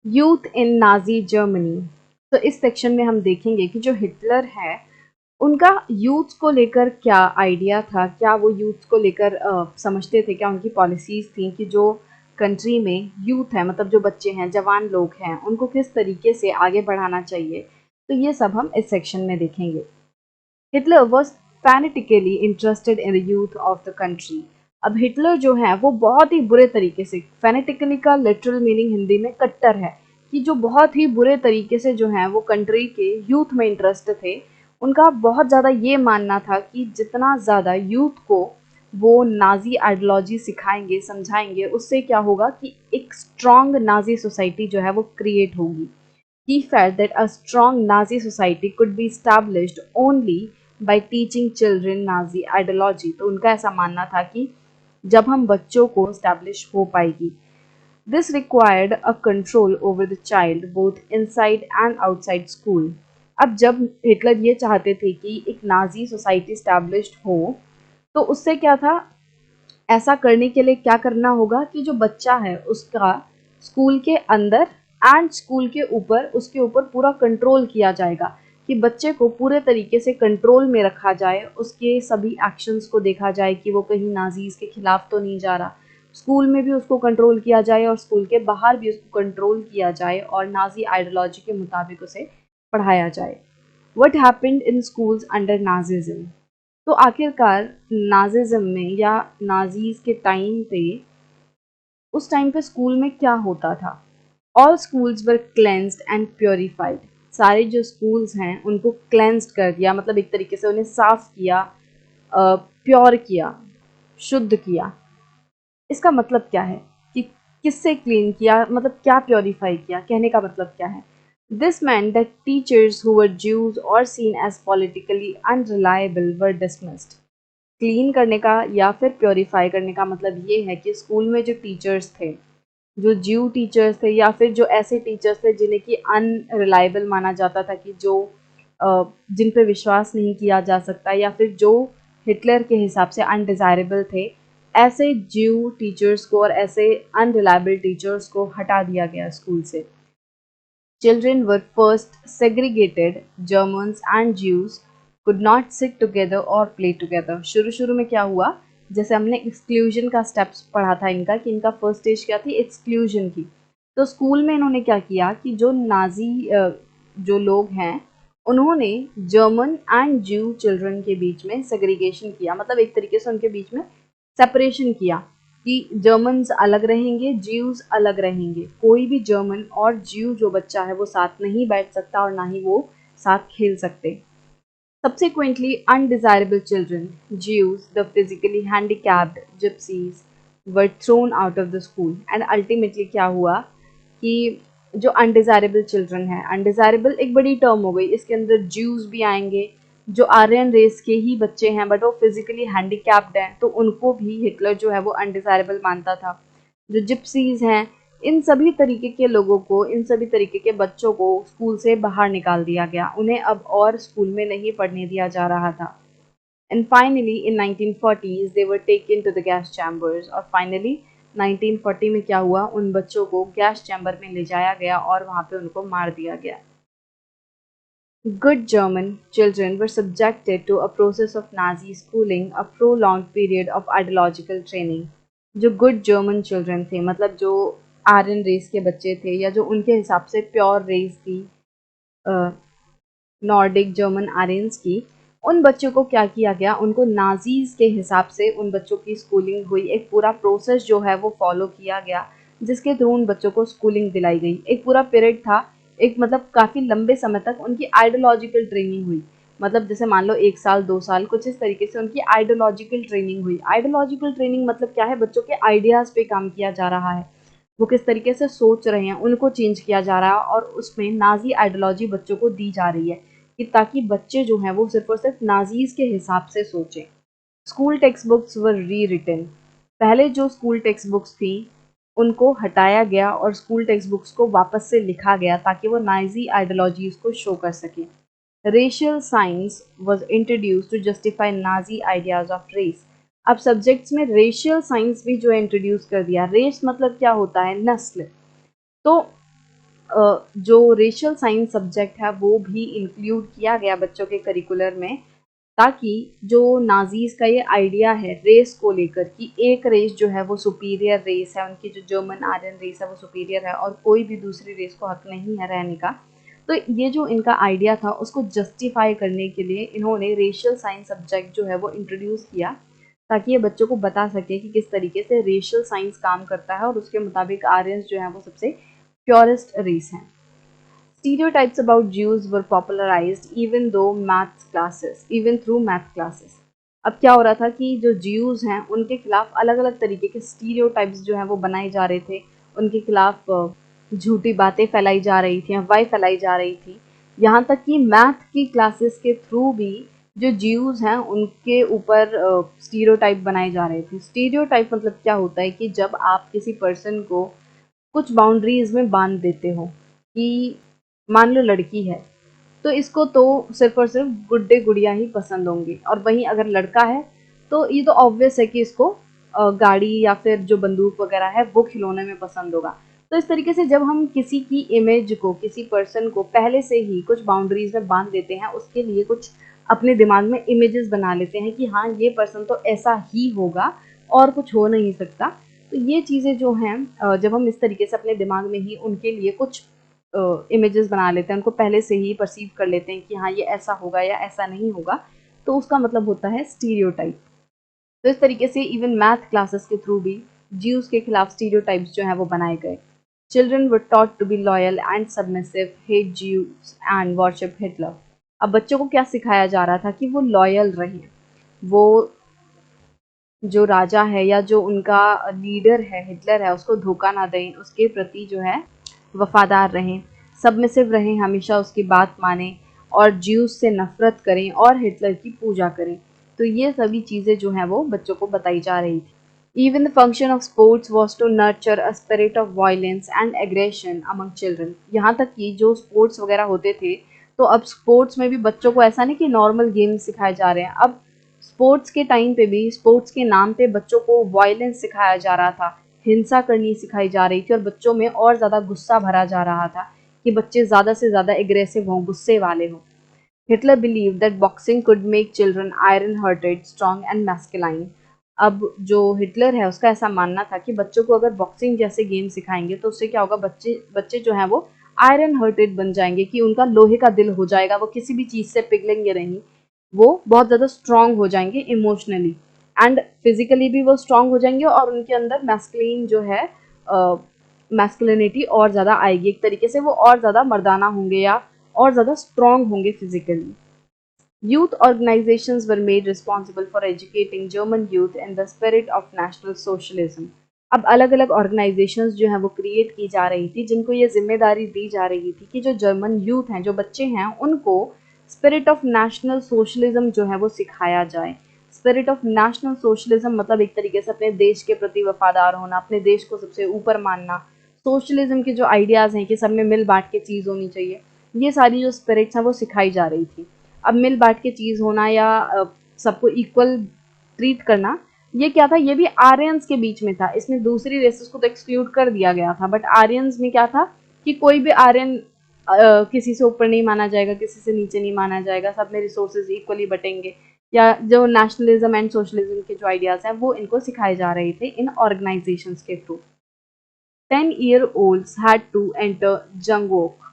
Youth in Nazi Germany. तो इस section में हम देखेंगे कि जो हिटलर है उनका यूथ को लेकर क्या आइडिया था, क्या वो यूथ को लेकर समझते थे, क्या उनकी पॉलिसीज थी कि जो कंट्री में यूथ है मतलब जो बच्चे हैं, जवान लोग हैं, उनको किस तरीके से आगे बढ़ाना चाहिए। तो ये सब हम इस सेक्शन में देखेंगे। Hitler was fanatically interested in the youth of the country. अब हिटलर जो है वो बहुत ही बुरे तरीके से, फैनेटिकली का लिटरल मीनिंग हिंदी में कट्टर है, कि जो बहुत ही बुरे तरीके से जो है वो कंट्री के यूथ में इंटरेस्ट थे। उनका बहुत ज़्यादा ये मानना था कि जितना ज़्यादा यूथ को वो नाजी आइडियोलॉजी सिखाएंगे, समझाएंगे, उससे क्या होगा कि एक स्ट्रॉन्ग नाजी सोसाइटी जो है वो क्रिएट होगी। He felt that a strong Nazi society could be established only by teaching children Nazi ideology। तो उनका ऐसा मानना था कि जब हम बच्चों को establish हो पाएगी। This required a control over the child both inside and outside school। अब जब हिटलर ये चाहते थे कि एक नाजी सोसाइटी established हो, तो उससे क्या था, ऐसा करने के लिए क्या करना होगा कि जो बच्चा है उसका स्कूल के अंदर एंड स्कूल के ऊपर, उसके ऊपर पूरा कंट्रोल किया जाएगा, कि बच्चे को पूरे तरीके से कंट्रोल में रखा जाए, उसके सभी एक्शंस को देखा जाए कि वो कहीं नाजीज के खिलाफ तो नहीं जा रहा। स्कूल में भी उसको कंट्रोल किया जाए और स्कूल के बाहर भी उसको कंट्रोल किया जाए और नाजी आइडियोलॉजी के मुताबिक उसे पढ़ाया जाए। What happened in schools under Nazism. तो आखिरकार नाजिज्म में या नाजीज के टाइम पे, उस टाइम पे स्कूल में क्या होता था। All schools were cleansed and purified. सारे जो स्कूल्स हैं उनको क्लेंस्ड कर दिया, मतलब एक तरीके से उन्हें साफ किया, प्योर किया, शुद्ध किया। इसका मतलब क्या है कि किससे क्लीन किया, मतलब क्या प्योरीफाई किया, कहने का मतलब क्या है। This meant that teachers who were Jews or seen as politically unreliable were dismissed। Clean करने का या फिर प्योरीफाई करने का मतलब ये है कि स्कूल में जो टीचर्स थे, जो ज्यू टीचर्स थे या फिर जो ऐसे टीचर्स थे जिन्हें कि अनरिलायबल माना जाता था, कि जो जिन पे विश्वास नहीं किया जा सकता, या फिर जो हिटलर के हिसाब से अनडिज़ायरेबल थे, ऐसे ज्यू टीचर्स को और ऐसे अनरिलायबल टीचर्स को हटा दिया गया स्कूल से। Children were first segregated, Germans and Jews could not sit together or play together। शुरू-शुरू में क्या हुआ, जैसे हमने एक्सक्लूजन का स्टेप्स पढ़ा था इनका, कि इनका फर्स्ट स्टेज क्या थी, एक्सक्लूजन की। तो स्कूल में इन्होंने क्या किया कि जो नाजी जो लोग हैं उन्होंने जर्मन एंड ज्यू चिल्ड्रन के बीच में सेग्रीगेशन किया, मतलब एक तरीके से उनके बीच में सेपरेशन किया कि जर्मन्स अलग रहेंगे, ज्यूज अलग रहेंगे। कोई भी जर्मन और ज्यू जो बच्चा है वो साथ नहीं बैठ सकता और ना ही वो साथ खेल सकते। Subsequently, undesirable children, Jews, the physically handicapped, gypsies, were thrown out of the school। And ultimately क्या हुआ कि जो अनडिज़ायरेबल चिल्ड्रन है, अनडिज़ायरेबल एक बड़ी टर्म हो गई, इसके अंदर ज्यूज भी आएंगे, जो आर्यन रेस के ही बच्चे हैं बट वो फिजिकली हैंडीकैप्ड हैं, तो उनको भी हिटलर जो है वो अनडिज़ायरेबल मानता था। जो जिप्सीज हैं, इन सभी तरीके के लोगों को, इन सभी तरीके के बच्चों को स्कूल से बाहर निकाल दिया गया, उन्हें अब और स्कूल में नहीं पढ़ने दिया जा रहा था। And finally in 1940s they were taken to the gas chambers। और finally 1940 में क्या हुआ, उन बच्चों को गैस चैम्बर में ले जाया गया और वहाँ पे उनको मार दिया गया। Good German children were subjected to a process of Nazi schooling, a prolonged period of ideological training। जो गुड जर्मन चिल्ड्रन थे, मतलब जो आर्यन रेस के बच्चे थे या जो उनके हिसाब से प्योर रेस थी, नॉर्डिक जर्मन आर्यंस की, उन बच्चों को क्या किया गया, उनको नाजीज के हिसाब से उन बच्चों की स्कूलिंग हुई। एक पूरा प्रोसेस जो है वो फॉलो किया गया जिसके थ्रू उन बच्चों को स्कूलिंग दिलाई गई। एक पूरा पीरियड था, एक मतलब काफ़ी लंबे समय तक उनकी आइडियोलॉजिकल ट्रेनिंग हुई। मतलब जैसे मान लो 1 साल 2 साल कुछ इस तरीके से उनकी आइडियोलॉजिकल ट्रेनिंग हुई। आइडियोलॉजिकल ट्रेनिंग मतलब क्या है, बच्चों के आइडियाज़ पे काम किया जा रहा है, वो किस तरीके से सोच रहे हैं उनको चेंज किया जा रहा है, और उसमें नाजी आइडियोलॉजी बच्चों को दी जा रही है कि ताकि बच्चे जो हैं वो सिर्फ और सिर्फ नाजीज के हिसाब से सोचें। स्कूल टेक्स्ट बुक्स वर री रिटन। पहले जो स्कूल टेक्स्ट बुक्स थी उनको हटाया गया और स्कूल टेक्स्ट बुक्स को वापस से लिखा गया ताकि वो नाजी आइडियोलॉजीज को शो कर सके। Racial science was introduce to justify Nazi ideas of race. अब सब्जेक्ट्स में रेशियल साइंस भी जो है इंट्रोड्यूस कर दिया। रेस मतलब क्या होता है, नस्ल। तो जो रेशियल साइंस सब्जेक्ट है वो भी इंक्लूड किया गया बच्चों के करिकुलर में, ताकि जो नाजीज का ये आइडिया है रेस को लेकर कि एक रेस जो है वो सुपीरियर रेस है, उनकी जो जर्मन आर्यन रेस है वो सुपीरियर है और कोई भी दूसरी रेस को हक नहीं है रहने का, तो ये जो इनका आइडिया था उसको जस्टिफाई करने के लिए इन्होंने रेशियल साइंस सब्जेक्ट जो है वो इंट्रोड्यूस किया, ताकि ये बच्चों को बता सके कि किस तरीके से रेशियल साइंस काम करता है और उसके मुताबिक आर्यंस जो है वो सबसे प्योरेस्ट रेस हैं। Stereotypes about Jews were popularized even through math classes. अब क्या हो रहा था कि जो ज्यूज हैं उनके खिलाफ अलग अलग तरीके के स्टीरियोटाइप्स जो हैं वो बनाए जा रहे थे, उनके खिलाफ झूठी बातें फैलाई जा रही थी, अफवाहें फैलाई जा रही थी, यहाँ तक कि मैथ की क्लासेस के थ्रू भी जो ज्यूज हैं उनके ऊपर स्टीरियोटाइप बनाए जा रहे थे। स्टीरियोटाइप मतलब क्या होता है कि जब आप किसी पर्सन को कुछ बाउंड्रीज में बांध देते हो कि मान लो लड़की है तो इसको तो सिर्फ और सिर्फ गुड्डे गुड़िया ही पसंद होंगे, और वहीं अगर लड़का है तो ये तो ऑब्वियस है कि इसको गाड़ी या फिर जो बंदूक वगैरह है वो खिलौने में पसंद होगा। तो इस तरीके से जब हम किसी की इमेज को, किसी पर्सन को पहले से ही कुछ बाउंड्रीज में बांध देते हैं, उसके लिए कुछ अपने दिमाग में इमेजेस बना लेते हैं कि हाँ ये पर्सन तो ऐसा ही होगा और कुछ हो नहीं सकता। तो ये चीज़ें जो हैं जब हम इस तरीके से अपने दिमाग में ही उनके लिए कुछ इमेजेस बना लेते हैं, उनको पहले से ही परसीव कर लेते हैं कि हाँ ये ऐसा होगा या ऐसा नहीं होगा, तो उसका मतलब होता है स्टीरियोटाइप। तो इस तरीके से इवन मैथ क्लासेस के थ्रू भी ज्यूज के खिलाफ स्टीरियोटाइप्स जो हैं वो बनाए गए। Children were taught to be loyal and submissive, hate Jews and worship Hitler. अब बच्चों को क्या सिखाया जा रहा था कि वो लॉयल रहें, वो जो राजा है या जो उनका लीडर है हिटलर है उसको धोखा ना दें, उसके प्रति जो है वफादार रहें, सबमिसिव रहें, हमेशा उसकी बात मानें और ज्यूस से नफरत करें और हिटलर की पूजा करें। तो ये सभी चीज़ें जो हैं वो बच्चों को बताई जा रही थी। Even the function of sports was to nurture a spirit of violence and aggression among children. यहाँ तक कि जो स्पोर्ट्स वगैरह होते थे, तो अब स्पोर्ट्स में भी बच्चों को ऐसा नहीं कि नॉर्मल गेम्स सिखाए जा रहे हैं, अब स्पोर्ट्स के टाइम पे भी स्पोर्ट्स के नाम पे बच्चों को वायलेंस सिखाया जा रहा था, हिंसा करनी सिखाई जा रही थी और बच्चों में और ज़्यादा गुस्सा भरा जा रहा था कि बच्चे ज़्यादा से ज़्यादा एग्रेसिव हों, गुस्से वाले हों। Hitler believe that boxing could make children iron hearted, strong and masculine. अब जो हिटलर है उसका ऐसा मानना था कि बच्चों को अगर बॉक्सिंग जैसे गेम सिखाएंगे तो उससे क्या होगा, बच्चे बच्चे जो हैं वो आयरन हार्टेड बन जाएंगे, कि उनका लोहे का दिल हो जाएगा, वो किसी भी चीज़ से पिघलेंगे नहीं, वो बहुत ज़्यादा स्ट्रांग हो जाएंगे इमोशनली एंड फिजिकली भी वो स्ट्रांग हो जाएंगे और उनके अंदर मैस्कुलिन जो है मैस्कुलिनिटी और ज़्यादा आएगी, एक तरीके से वो और ज़्यादा मर्दाना होंगे या और ज़्यादा स्ट्रांग होंगे physically. Youth organizations were made responsible for educating German youth in the spirit of National Socialism. अब अलग अलग ऑर्गेनाइजेशंस जो हैं वो क्रिएट की जा रही थी, जिनको ये जिम्मेदारी दी जा रही थी कि जो जर्मन यूथ हैं, जो बच्चे हैं, उनको स्पिरिट ऑफ नेशनल सोशलिज्म जो है वो सिखाया जाए। स्पिरिट ऑफ नेशनल सोशलिज्म मतलब एक तरीके से अपने देश के प्रति वफादार होना, अपने देश को सबसे ऊपर मानना। सोशलिज्म के जो आइडियाज़ हैं कि सब में मिल बांट के चीज़ होनी चाहिए, ये सारी जो स्पिरिट्स हैं वो सिखाई जा रही थी। अब मिल बांट के चीज़ होना या सबको इक्वल ट्रीट करना, ये क्या था, ये भी आर्यंस के बीच में था। इसमें दूसरी रेसेस को तो एक्सक्लूड कर दिया गया था, बट आर्यंस में क्या था कि कोई भी आर्यन किसी से ऊपर नहीं माना जाएगा, किसी से नीचे नहीं माना जाएगा, सब में रिसोर्सेज इक्वली बटेंगे, या जो नेशनलिज्म एंड सोशलिज्म के जो आइडियाज़ हैं वो इनको सिखाए जा रहे थे इन ऑर्गेनाइजेशंस के through. 10-year-olds had to enter जंग वॉक।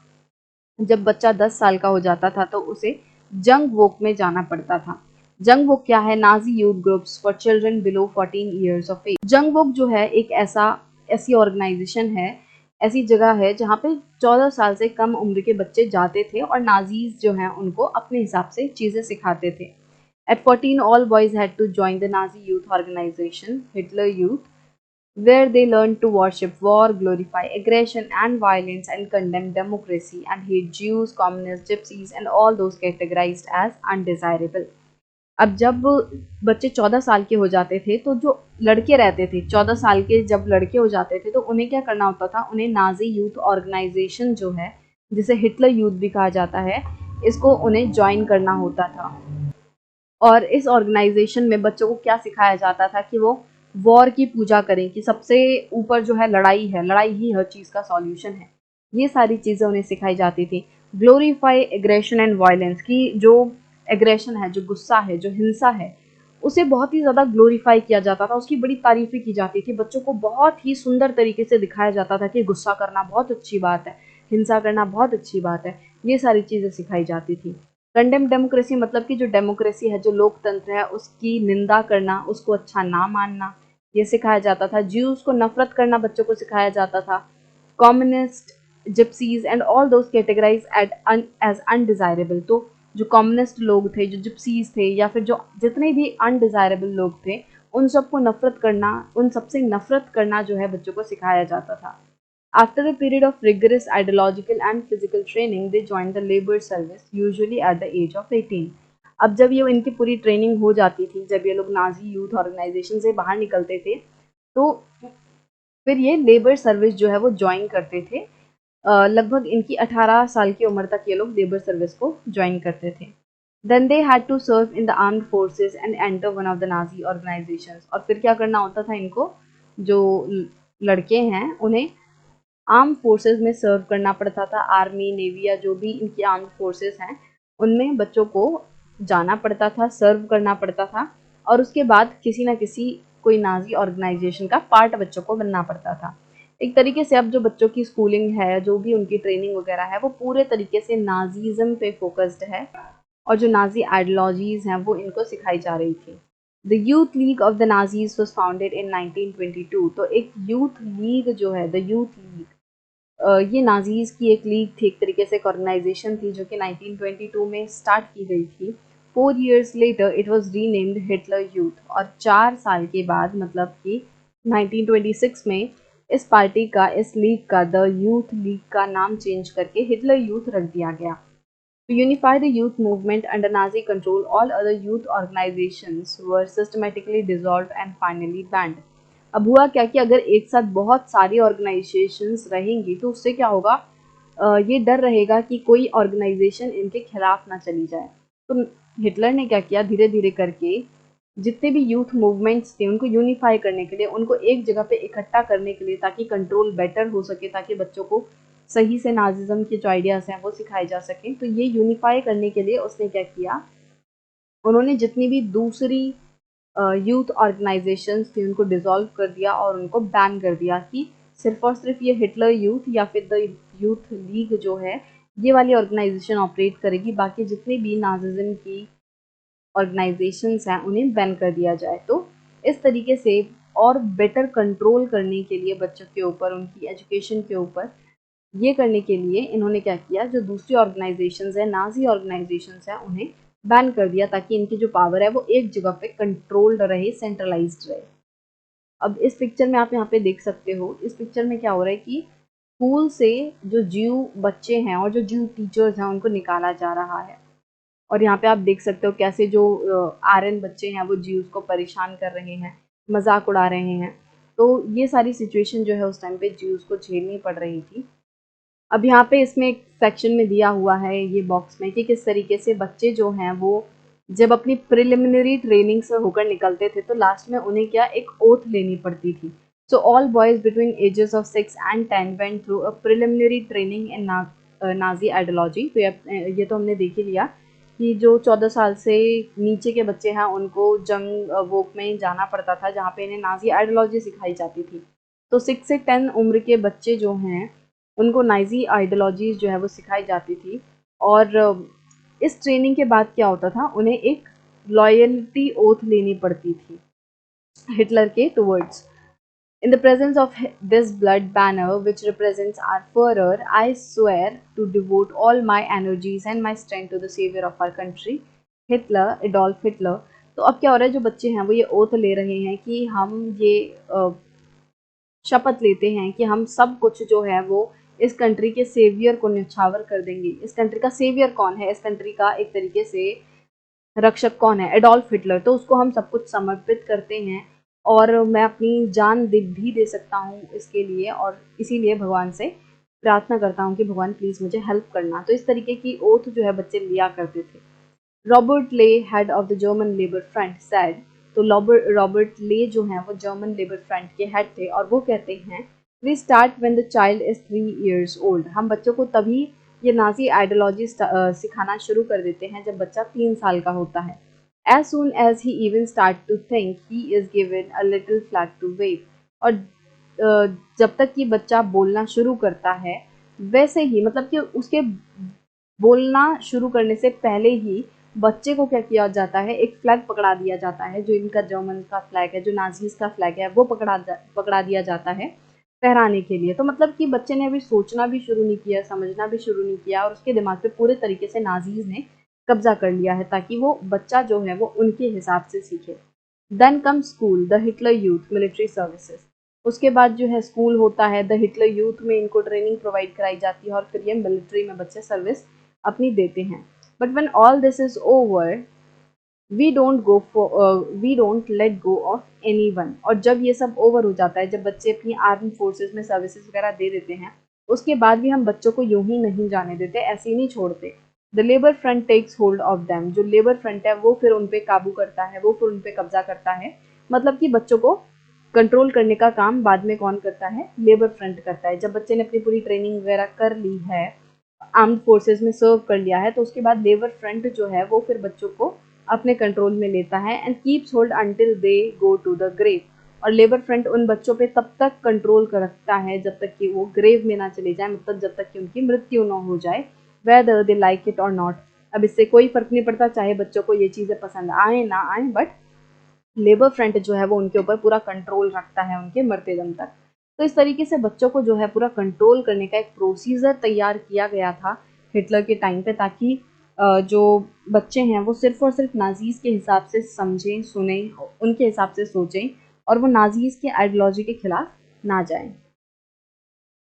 जब बच्चा 10 साल का हो जाता था तो उसे जंग वॉक में जाना पड़ता था। जंग वॉक क्या है? Nazi youth groups for children below 14 years of age. Jungvolk जो है एक ऐसी ऑर्गेनाइजेशन है, ऐसी जगह है जहाँ पे 14 साल से कम उम्र के बच्चे जाते थे और नाजीज जो हैं उनको अपने हिसाब से चीज़ें सिखाते थे। At 14, all boys had to join the Nazi youth organization, Hitler Youth, where they learned to worship war, glorify aggression and violence, and condemn democracy and hate Jews, communists, gypsies, and all those categorized as undesirable. अब जब बच्चे 14 साल के हो जाते थे तो जो लड़के रहते थे 14 साल के, जब लड़के हो जाते थे तो उन्हें क्या करना होता था, उन्हें नाजी यूथ ऑर्गेनाइजेशन जो है, जिसे हिटलर यूथ भी कहा जाता है, इसको उन्हें ज्वाइन करना होता था। और इस ऑर्गेनाइजेशन में बच्चों को क्या सिखाया जाता था कि वो वॉर की पूजा करें, कि सबसे ऊपर जो है लड़ाई है, लड़ाई ही हर चीज़ का सॉल्यूशन है। ये सारी चीज़ें उन्हें सिखाई जाती थी। ग्लोरीफाई एग्रेशन एंड वायलेंस, की जो एग्रेशन है, जो गुस्सा है, जो हिंसा है, उसे बहुत ही ज़्यादा ग्लोरीफाई किया जाता था, उसकी बड़ी तारीफ़ें की जाती थी। बच्चों को बहुत ही सुंदर तरीके से दिखाया जाता था कि गुस्सा करना बहुत अच्छी बात है, हिंसा करना बहुत अच्छी बात है। ये सारी चीज़ें सिखाई जाती थी। कंडेम डेमोक्रेसी मतलब कि जो डेमोक्रेसी है, जो लोकतंत्र है, उसकी निंदा करना, उसको अच्छा ना मानना, ये सिखाया जाता था। ज्यूज़ को नफ़रत करना बच्चों को सिखाया जाता था। Communists, gypsies and all those categorise as undesirable, तो जो कम्युनिस्ट लोग थे, जो जिप्सीज थे, या फिर जो जितने भी अनडिजायरेबल लोग थे, उन सबको नफरत करना, उन सबसे नफरत करना जो है बच्चों को सिखाया जाता था। After a period of rigorous ideological and physical training, they joined the labor service, usually at the age of 18. अब जब ये इनकी पूरी ट्रेनिंग हो जाती थी, जब ये लोग नाजी यूथ ऑर्गेनाइजेशन से बाहर निकलते थे, तो फिर ये लेबर सर्विस जो है वो ज्वाइन करते थे। लगभग इनकी 18 साल की उम्र तक ये लोग लेबर सर्विस को ज्वाइन करते थे। Then they had to serve in the armed forces and enter one of the Nazi organisations. और फिर क्या करना होता था इनको, जो लड़के हैं उन्हें आर्म फोर्सेस में सर्व करना पड़ता था। आर्मी, नेवी या जो भी इनकी आर्म्ड फोर्सेस हैं, उनमें बच्चों को जाना पड़ता था, सर्व करना पड़ता था, और उसके बाद किसी ना किसी कोई नाजी ऑर्गेनाइजेशन का पार्ट बच्चों को बनना पड़ता था। एक तरीके से अब जो बच्चों की स्कूलिंग है, जो भी उनकी ट्रेनिंग वगैरह है, वो पूरे तरीके से नाजीज़म पे फोकस्ड है, और जो नाजी आइडियोलॉजीज हैं वो इनको सिखाई जा रही थी। The youth league of the Nazis was founded in 1922। तो एक यूथ लीग जो है, द यूथ लीग, ये नाजीज़ की एक लीग थी, एक तरीके से एक ऑर्गेनाइजेशन थी, जो कि 1922 में स्टार्ट की गई थी। 4 years later it was renamed Hitler youth, और 4 साल के बाद, मतलब कि 1926 में, इस पार्टी का, इस लीग का, द यूथ लीग का नाम चेंज करके हिटलर यूथ रख दिया गया। To unify the youth movement under Nazi control, all other youth organizations were systematically dissolved and finally banned. अब हुआ क्या कि अगर एक साथ बहुत सारी ऑर्गेनाइजेशंस रहेंगी तो उससे क्या होगा, ये डर रहेगा कि कोई ऑर्गेनाइजेशन इनके खिलाफ ना चली जाए। तो हिटलर ने क्या किया, धीरे धीरे करके जितने भी यूथ मूवमेंट्स थे उनको यूनिफाई करने के लिए, उनको एक जगह पे इकट्ठा करने के लिए, ताकि कंट्रोल बेटर हो सके, ताकि बच्चों को सही से नाजिज्म के जो आइडियाज़ हैं वो सिखाए जा सकें। तो ये यूनिफाई करने के लिए उसने क्या किया, उन्होंने जितनी भी दूसरी यूथ ऑर्गेनाइजेशंस थी उनको डिसॉल्व कर दिया और उनको बैन कर दिया, कि सिर्फ और सिर्फ ये हिटलर यूथ या फिर द यूथ लीग जो है, ये वाली ऑर्गेनाइजेशन ऑपरेट करेगी, बाकी जितनी भी नाजिज्म की ऑर्गेनाइजेशंस हैं उन्हें बैन कर दिया जाए। तो इस तरीके से और बेटर कंट्रोल करने के लिए बच्चों के ऊपर, उनकी एजुकेशन के ऊपर, ये करने के लिए इन्होंने क्या किया, जो दूसरी ऑर्गेनाइजेशंस हैं, नाजी ऑर्गेनाइजेशंस हैं, उन्हें बैन कर दिया, ताकि इनकी जो पावर है वो एक जगह पे कंट्रोल्ड रहे, सेंट्रलाइज्ड रहे। अब इस पिक्चर में आप यहाँ पे देख सकते हो, इस पिक्चर में क्या हो रहा है कि स्कूल से जो ज्यू बच्चे हैं और जो ज्यू टीचर्स हैं उनको निकाला जा रहा है। और यहाँ पे आप देख सकते हो कैसे जो आर्यन बच्चे हैं वो ज्यूज को परेशान कर रहे हैं, मजाक उड़ा रहे हैं। तो ये सारी सिचुएशन जो है उस टाइम पे ज्यूज को झेलनी पड़ रही थी। अब यहाँ पे इसमें एक सेक्शन में दिया हुआ है ये बॉक्स में, कि किस तरीके से बच्चे जो हैं वो जब अपनी प्रिलिमिनरी ट्रेनिंग से होकर निकलते थे तो लास्ट में उन्हें क्या, एक ओथ लेनी पड़ती थी। So all boys between ages of 6 and 10 went through a preliminary training in Nazi ideology. तो ये तो हमने देख ही लिया कि जो 14 साल से नीचे के बच्चे हैं उनको जंग वोक में जाना पड़ता था, जहाँ पे इन्हें नाजी आइडियोलॉजी सिखाई जाती थी। तो 6 से 10 उम्र के बच्चे जो हैं उनको नाजी आइडियोलॉजीज जो है वो सिखाई जाती थी। और इस ट्रेनिंग के बाद क्या होता था, उन्हें एक लॉयल्टी ओथ लेनी पड़ती थी हिटलर के towards. In the presence of this blood banner, which represents our Führer, I swear to devote all my energies and my strength to the savior of our country, Hitler, Adolf Hitler। तो अब क्या हो रहा है, जो बच्चे हैं वो ये ओथ ले रहे हैं कि हम ये शपथ लेते हैं कि हम सब कुछ जो है वो इस कंट्री के सेवियर को न्यौछावर कर देंगे। इस कंट्री का सेवियर कौन है, इस कंट्री का एक तरीके से रक्षक कौन है, एडोल्फ हिटलर। तो उसको हम सब कुछ समर्पित करते हैं, और मैं अपनी जान भी दे सकता हूँ इसके लिए, और इसीलिए भगवान से प्रार्थना करता हूँ कि भगवान प्लीज़ मुझे हेल्प करना। तो इस तरीके की ओथ जो है बच्चे लिया करते थे। Robert Ley, head of the German labour front, said. तो रॉबर्ट ले जो हैं वो जर्मन लेबर फ्रंट के हेड थे, और वो कहते हैं we start when the child is 3 years old। हम बच्चों को तभी ये नाजी आइडियोलॉजी सिखाना शुरू कर देते हैं जब बच्चा 3 साल का होता है। As soon as he even start to think he is given a little flag to wave. और जब तक कि बच्चा बोलना शुरू करता है, वैसे ही मतलब कि उसके बोलना शुरू करने से पहले ही बच्चे को क्या किया जाता है, एक फ्लैग पकड़ा दिया जाता है, जो इनका जर्मन का फ्लैग है, जो नाजीज का फ्लैग है, वो पकड़ा दिया जाता है फहराने के लिए। तो मतलब कि बच्चे ने अभी सोचना भी शुरू नहीं किया, समझना भी शुरू नहीं किया, और उसके दिमाग पे पूरे तरीके से नाजीज ने कब्जा कर लिया है, ताकि वो बच्चा जो है वो उनके हिसाब से सीखे। Then come school, the Hitler youth military services. उसके बाद जो है स्कूल होता है, द हिटलर यूथ में इनको ट्रेनिंग प्रोवाइड कराई जाती है, और फिर ये मिलिट्री में बच्चे सर्विस अपनी देते हैं। But when all this is over, we don't let go of anyone. और जब ये सब ओवर हो जाता है, जब बच्चे अपनी आर्मी फोर्सेस में सर्विसेज वगैरह दे देते हैं, उसके बाद भी हम बच्चों को यूं ही नहीं जाने देते, ऐसे ही नहीं छोड़ते। The labour front takes hold of them. जो लेबर फ्रंट है वो फिर उन पे काबू करता है, वो फिर उन पे कब्जा करता है। मतलब कि बच्चों को कंट्रोल करने का काम बाद में कौन करता है, लेबर फ्रंट करता है। जब बच्चे ने अपनी पूरी ट्रेनिंग वगैरह कर ली है, आर्म्ड फोर्सेस में सर्व कर लिया है, तो उसके बाद लेबर फ्रंट जो है वो फिर बच्चों को अपने कंट्रोल में लेता है, and keeps hold until they go to the grave. और लेबर फ्रंट उन बच्चों पे तब तक कंट्रोल करता है जब तक कि वो ग्रेव में ना चले जाए, मतलब जब तक कि उनकी मृत्यु ना हो जाए, वेदर दे लाइक इट और नॉट। अब इससे कोई फर्क नहीं पड़ता चाहे बच्चों को ये चीज़ें पसंद आए ना आए, बट लेबर फ्रंट जो है वो उनके ऊपर पूरा कंट्रोल रखता है उनके मरते दम तक। तो इस तरीके से बच्चों को जो है पूरा कंट्रोल करने का एक प्रोसीजर तैयार किया गया था हिटलर के टाइम पे, ताकि जो बच्चे हैं वो सिर्फ और सिर्फ नाजीज के हिसाब से समझें, सुने, उनके हिसाब से सोचें, और वो नाजीज के आइडियोलॉजी के खिलाफ ना जाएं।